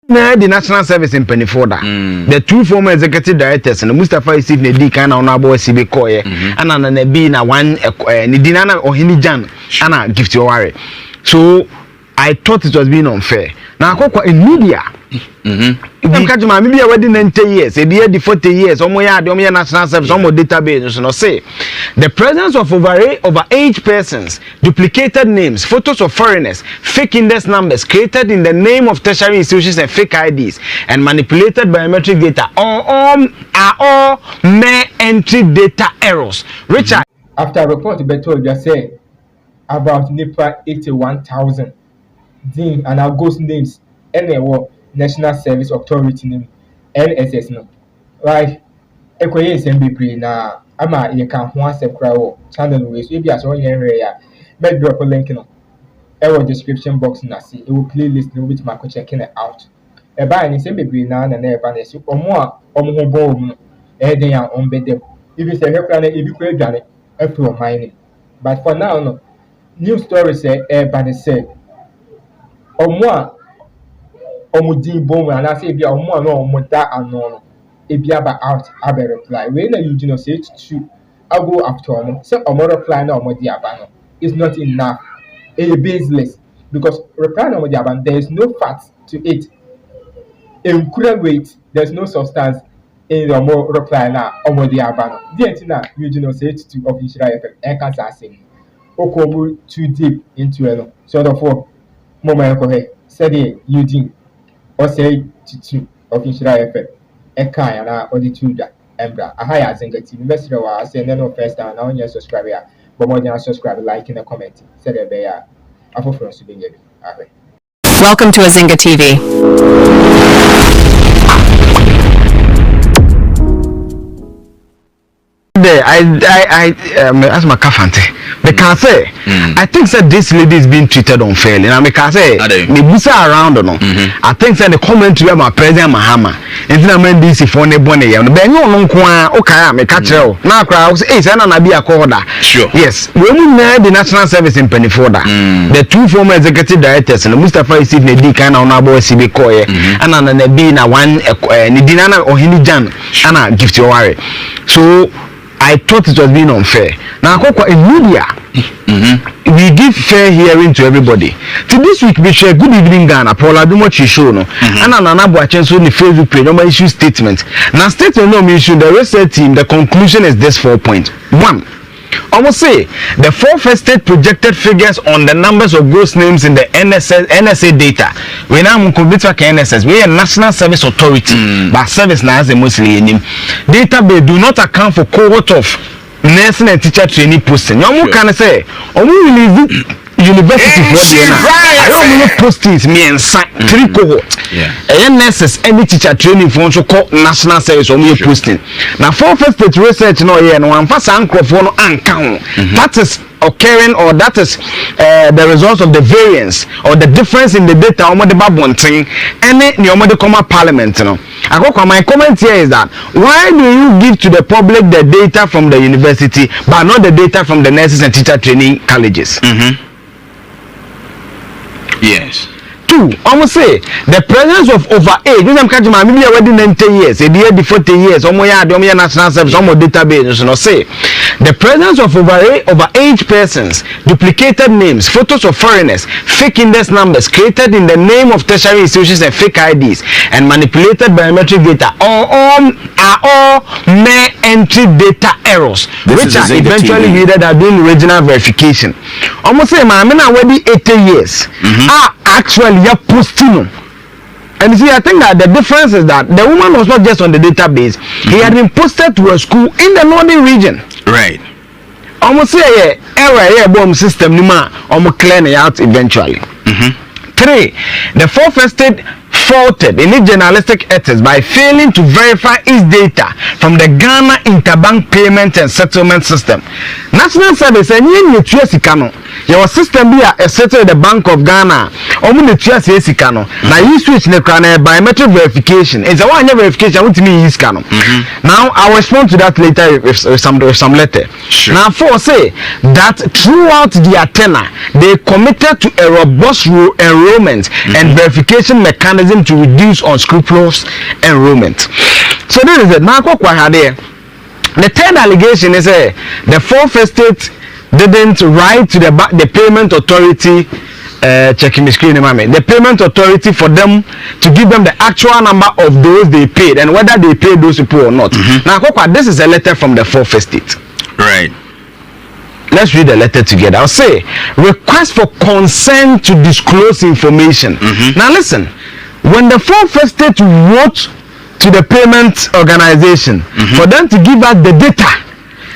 na the national service in Penifoda. The two former executive directors and Mustafa Yusuf Nedi kana on abo sibe koye and an be na one Nidinana or Hinijan and gift your worry. So I thought it was being unfair. Now in media. I'm catching my maybe already 90 years, a year the 40 years, or more national service, or more database, no say. The presence of overage persons, duplicated names, photos of foreigners, fake index numbers created in the name of tertiary institutions and fake IDs, and manipulated biometric data are all mere entry data errors. Richard. After a report Beto just said about NIPA 81,000 Dean and our ghost names and National Service Authority name NSS no right ekoye SMB na ama ye kan ho asem kra wo channel we so e bia so yen re ya me drop link no e description box na see e playlist no with ma ko checking it out e ba ni SMB na e ba na so omo a omo ho bo mu e den ya on bedem if say hekra na e bi ko adwane e pro mine but for now no new story say e ba na say omo a omudin bom and I say bia omo no omoda ano e bia ba out aba reply we na Eugene say to I go after no say omo reply na omo di aba no is not enough a baseless because reply na omo di aba there is no fat to it in current weight there's no substance in the omo reply na omo di aba no the entina Eugene say to official effect e ka sa say okomu too deep into it so therefore moment ko he said Eugene Osei Tutu official effect eka na audituda embra ahaya azingatv message wa say no first time now you subscribe ya but more than subscribe like in the comment say there be ya afoforo so be you. Welcome to azingatv. I ask my kafante. They can say, I think that this lady is being treated unfairly. Now, I can say, me busa around no. I think that the commentary about President Mahama, and then I mean this if one bonnet, and then you know, okay, me catch you. Now, crowds, hey, send an abia corda. Sure. Yes, we will the national service in Penifoda. The two former executive directors and Mustafa Yusuf Nedi kana on abo sibe koye, and an be na one Nidinana or Hinijan, and gift your worry. So I thought it was being unfair. Now, in media, we give fair hearing to everybody. To this week, we share good evening, Ghana. Paula, do what you show, no. And another chance on the Facebook page, no issue statement. Now, statement no issue. The research team, the conclusion is this 4 point. 1. I will say the four first state projected figures on the numbers of gross names in the NSA data. We now convert to NSS. We are National Service Authority, but service now as a mostly name. Database do not account for cohort of nursing and teacher training posting. You can say, release university for the I don't know postings me and 3 cohort. NSS any teacher training for so called national service or me posting. Now for first state research no here no one pass microphone and count. That is occurring or that is the results of the variance or the difference in the data on the babonting any the comma parliament no. My comment here is that why do you give to the public the data from the university but not the data from the nurses and teacher training colleges? Yes. 2. Almost say the presence of overage. This I'm catching my maybe already 90 years, a year the 40 years, almost national service, almost database. No say the presence of overage persons, duplicated names, photos of foreigners, fake index numbers created in the name of tertiary institutions and fake IDs, and manipulated biometric data are all mere entry data errors, which are eventually needed at doing original verification. Almost say my men already 80 years are actually posting. And you see, I think that the difference is that the woman was not just on the database, he had been posted to a school in the northern region. Right. Almost say error bomb system nima almost clearing out eventually. 3. The four first state faulted in its journalistic ethics by failing to verify its data from the Ghana Interbank Payment and Settlement System. National Service and your system be a settle the Bank of Ghana omu ne tua se sika no na you switch ne kra na biometric verification is a one verification want me use sika no now I will respond to that later with some letter. Sure. Now for say that throughout their tenure they committed to a robust enrollment and verification mechanism to reduce unscrupulous enrollment. So this is it. Now the third allegation is the fourth estate didn't write to the payment authority, checking the screen, the payment authority for them to give them the actual number of those they paid and whether they paid those people or not. Now, this is a letter from the fourth estate. Right. Let's read the letter together. I'll say, request for consent to disclose information. Now, listen, when the fourth estate wrote to the payment organization for them to give us the data,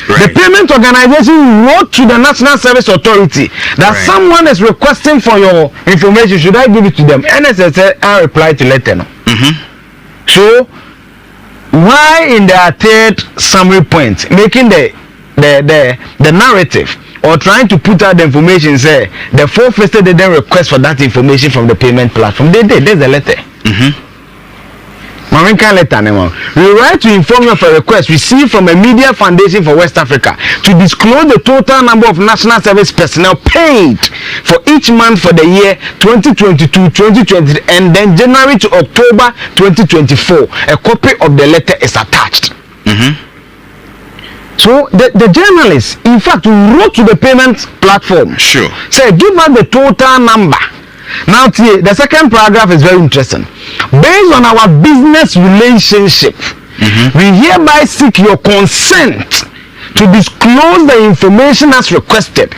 the payment organization wrote to the National Service Authority that someone is requesting for your information. Should I give it to them? NSS said, I reply to letter. No. So, why in the third summary point, making the narrative or trying to put out the information, say the fourth estate didn't request for that information from the payment platform? They did. There's the letter. Marinka letter name. We write to inform you of a request received from a media foundation for West Africa to disclose the total number of national service personnel paid for each month for the year 2022-2023 and then January to October 2024. A copy of the letter is attached. So the journalists, in fact, wrote to the payment platform. Sure. Say, give us the total number. Now, the second paragraph is very interesting. Based on our business relationship, we hereby seek your consent to disclose the information as requested.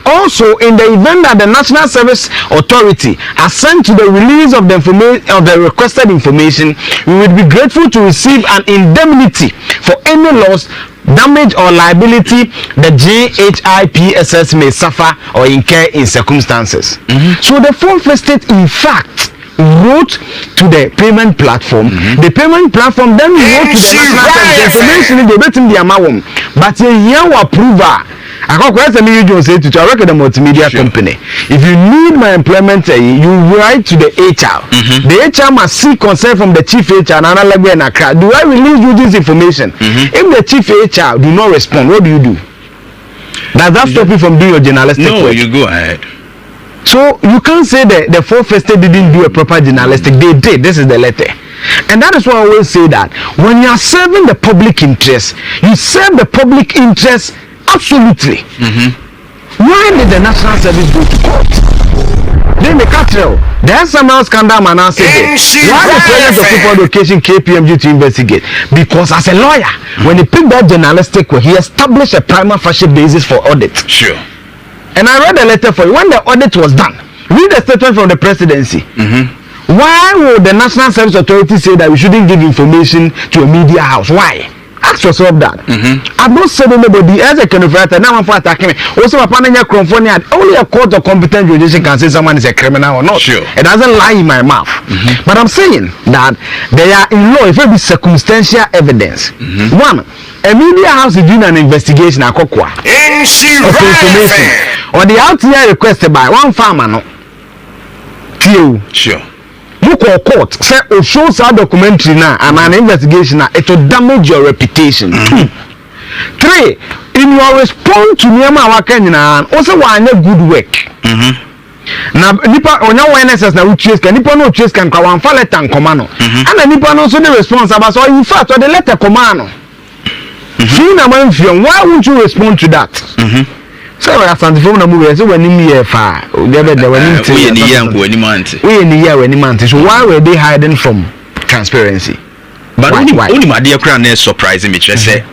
Also, in the event that the National Service Authority assent to the release of the requested information, we would be grateful to receive an indemnity for any loss, damage or liability the GHIPSS may suffer or incur in circumstances. So the fourth estate, in fact, wrote to the payment platform. The payment platform then wrote to the National Service information. They bet him the amount, but you approval. I work at a multimedia company. If you need my employment, you write to the HR. The HR must seek consent from the chief HR. Do I release you this information? If the chief HR do not respond, what do you do? Does that stop you from doing your journalistic work? No, you go ahead. So you can't say that the fourth estate didn't do a proper journalistic. They did. This is the letter. And that is why I always say that when you are serving the public interest, you serve the public interest absolutely. Why did the National Service go to court? They make a trail. There's some else scandal man now say why the President of People Education KPMG to investigate? Because as a lawyer, when he picked that journalistic way, he established a prima facie basis for audit. Sure. And I read the letter for you. When the audit was done, read the statement from the presidency. Why would the National Service Authority say that we shouldn't give information to a media house? Why? Ask yourself that. I've not said anybody as a kind of writer. Now I'm for attacking me. Also, only a court of competent jurisdiction can say someone is a criminal or not. Sure. It doesn't lie in my mouth. But I'm saying that they are in law. If it be circumstantial evidence, one, a media house is doing an investigation. Of information or the RTI requested by one farmer. No. Sure. Look or court say or shows our documentary now and an investigation now, it will damage your reputation. 2, 3, in your response to Myanmar Wakenya also want good work. Na nipa onya NSS na uches can nipa no uches can kwa one let and command and nipa no so the responsible so in fact or the letter command. Why won't you respond to that? So we are standing for na move so when him here far we in the year so why were they hiding from transparency? But only my dear crown is surprising me. Say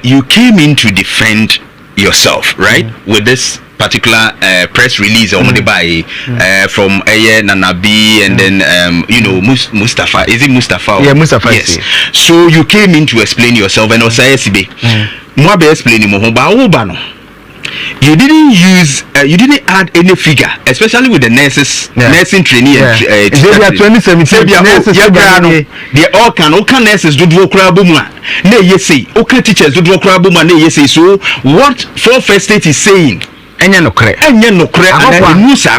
you came in to defend yourself, right? With this particular press release on the by from Nanabi and then Mustafa. Is it Mustafa? Yeah, Mustafa. Yes. So you came in to explain yourself and Osei more be explaining more about you didn't use you didn't add any figure, especially with the nurses, nursing training and they are 2017 nurses they all can nurses do krabuma ne yesi okay teachers do krabuma ne yesi. So what fourth estate is saying Enye no kre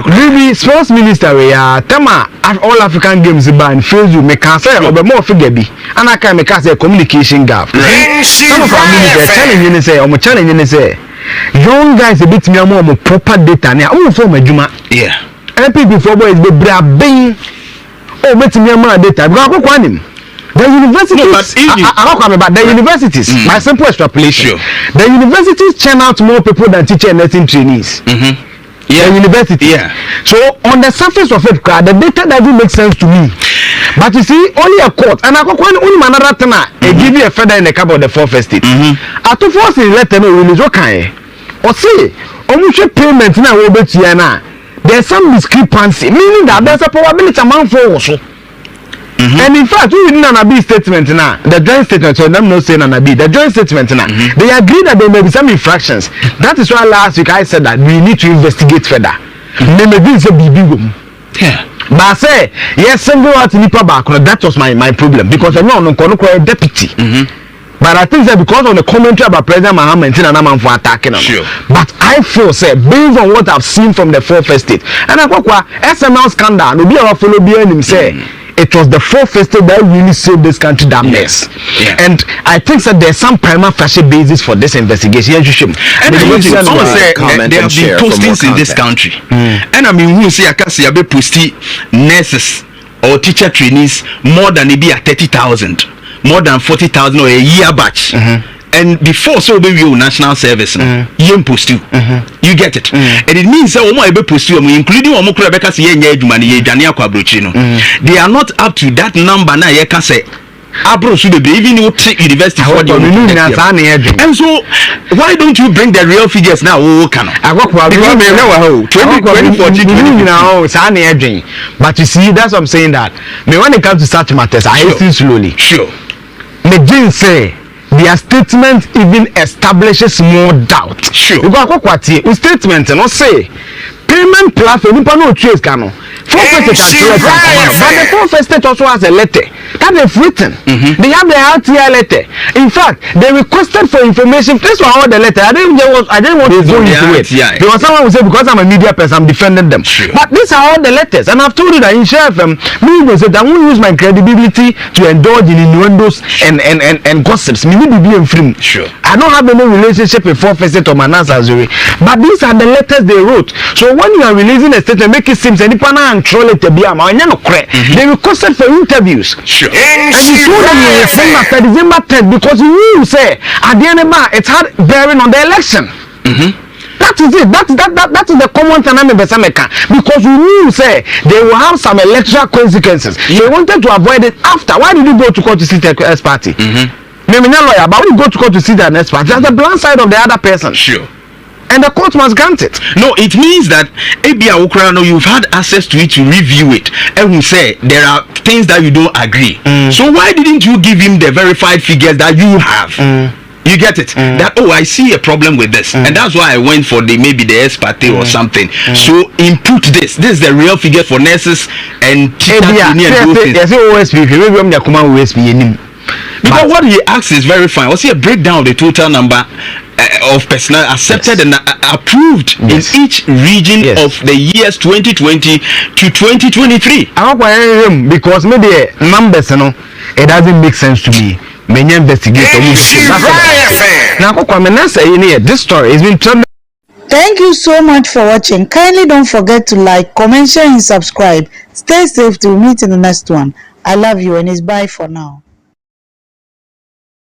maybe sports minister we are tema all African games ban Facebook me can say obe more figure bi anaka me can say communication gap some of our ministers challenge ni say young guys a bit me more proper data na o form adwuma people for boys be bra ben o bit me more data because akoko anim the universities, the universities, by simple extrapolation, the universities churn out more people than teacher and nursing trainees. The university. So on the surface of it, the data doesn't make sense to me. But you see, only a court, and I only another thing, they give you a feather in the cap of the fourth estate. I to force in let them release okay. Or say, almost payment now will be Tiana. There's some discrepancy, meaning that there's a probability amount for also. And in fact, we didn't Nanabi statement now. The joint statement, so them not saying Nanabi. The joint statement now. They agree that there may be some infractions. That is why last week I said that we need to investigate further. Maybe it's a BB. But I say yes, single out nipa back. That was my problem because I know no a deputy. But I think that because of the commentary about President Mahama and I'm for attacking him. But I feel say based on what I've seen from the fourth estate, and I go SML scandal. No be our follow be him say. It was the fourth estate that really saved this country that mess. And I think that there's some prima facie basis for this investigation. And someone say there have been postings in this country. And I mean, who say I can see a posting nurses or teacher trainees more than maybe 30,000, more than 40,000 or a year batch. And before so be you national service you post you get it and it means that post you including because they are not up to that number now you can say abro should be even you take university for the and so why don't you bring the real figures now but you see that's what I'm saying that when it comes to such matters I listen slowly the say their statement even establishes more doubt. Because statement and say payment platform no trace cano. But the fourth estate also has a letter that they've written. They have the RTI letter. In fact, they requested for information. This was all the letter. I didn't want to go into it. Because someone will say because I'm a media person, I'm defending them. But these are all the letters, and I've told you that in Share FM, me said I won't use my credibility to indulge in innuendos and gossips. Me need to be free. I don't have any relationship with fourth estate or Manas Azuri. But these are the letters they wrote. So when you are releasing a statement, make it seem any pana control it to be a man. They requested for interviews. And you told them you were saying after December 10th because you say at the end of it had bearing on the election. That is it. That is the common thing because you knew say they will have some electoral consequences. They wanted to avoid it after. Why did you go to court to see the S party? Maybe not lawyer, but when you go to court to see the S party, that's the blind side of the other person. And the court must grant it. No, it means that you've had access to it to review it. And we say there are things that you don't agree. So why didn't you give him the verified figures that you have? You get it? That I see a problem with this, and that's why I went for maybe the S party or something. So input this. This is the real figure for nurses and because what he asks is very fine. Was he a breakdown of the total number of personnel accepted and approved in each region of the years 2020 to 2023? Because maybe numbers, it doesn't make sense to me. Many investigators. This story has been turned. Thank you so much for watching. Kindly don't forget to like, comment, share, and subscribe. Stay safe till we meet in the next one. I love you and it's bye for now.